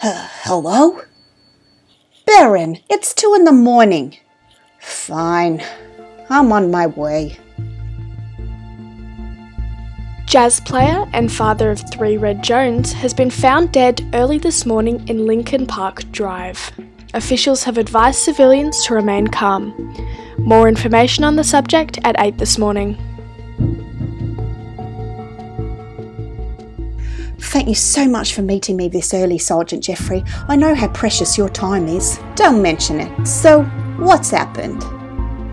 Hello? Baron, it's 2 in the morning. Fine, I'm on my way. Jazz player and father of 3 Red Jones has been found dead early this morning in Lincoln Park Drive. Officials have advised civilians to remain calm. More information on the subject at 8 this morning. Thank you so much for meeting me this early, Sergeant Jeffrey. I know how precious your time is. Don't mention it. So, what's happened?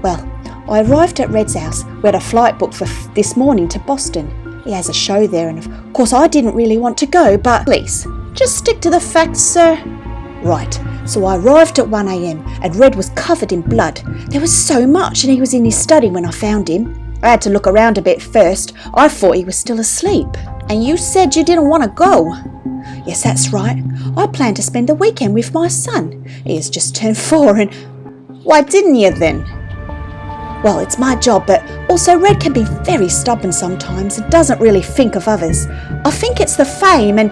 Well, I arrived at Red's house. We had a flight booked for this morning to Boston. He has a show there, and of course I didn't really want to go, but please, just stick to the facts, sir. Right, so I arrived at 1 a.m. and Red was covered in blood. There was so much, and he was in his study when I found him. I had to look around a bit first. I thought he was still asleep. And you said you didn't want to go. Yes, that's right. I planned to spend the weekend with my son. He has just turned 4 and... Why didn't you then? Well, it's my job, but also Red can be very stubborn sometimes and doesn't really think of others. I think it's the fame, and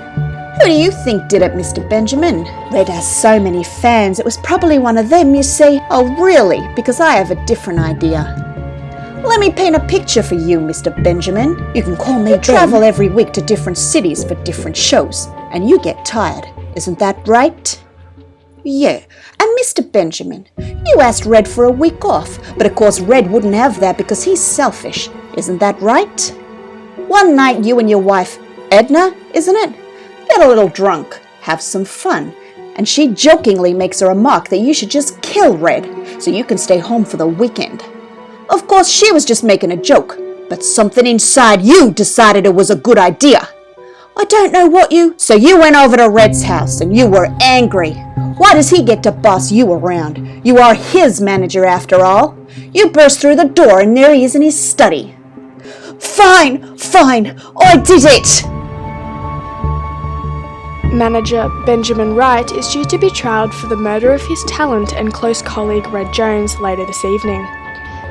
who do you think did it, Mr. Benjamin? Red has so many fans, it was probably one of them, you see. Oh, really? Because I have a different idea. Let me paint a picture for you, Mr. Benjamin. You can call me Ben. You travel every week to different cities for different shows, and you get tired. Isn't that right? Yeah. And Mr. Benjamin, you asked Red for a week off, but of course Red wouldn't have that because he's selfish. Isn't that right? One night you and your wife, Edna, isn't it? Get a little drunk, have some fun, and she jokingly makes a remark that you should just kill Red so you can stay home for the weekend. Of course, she was just making a joke, but something inside you decided it was a good idea. I don't know what you... So you went over to Red's house and you were angry. Why does he get to boss you around? You are his manager after all. You burst through the door and there he is in his study. Fine, I did it! Manager Benjamin Wright is due to be trialled for the murder of his talent and close colleague Red Jones later this evening.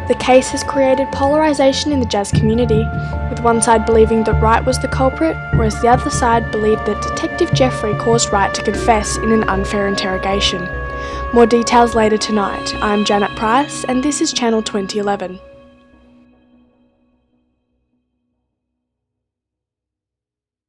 The case has created polarisation in the jazz community, with one side believing that Wright was the culprit, whereas the other side believed that Detective Jeffrey caused Wright to confess in an unfair interrogation. More details later tonight. I'm Janet Price, and this is Channel 2011.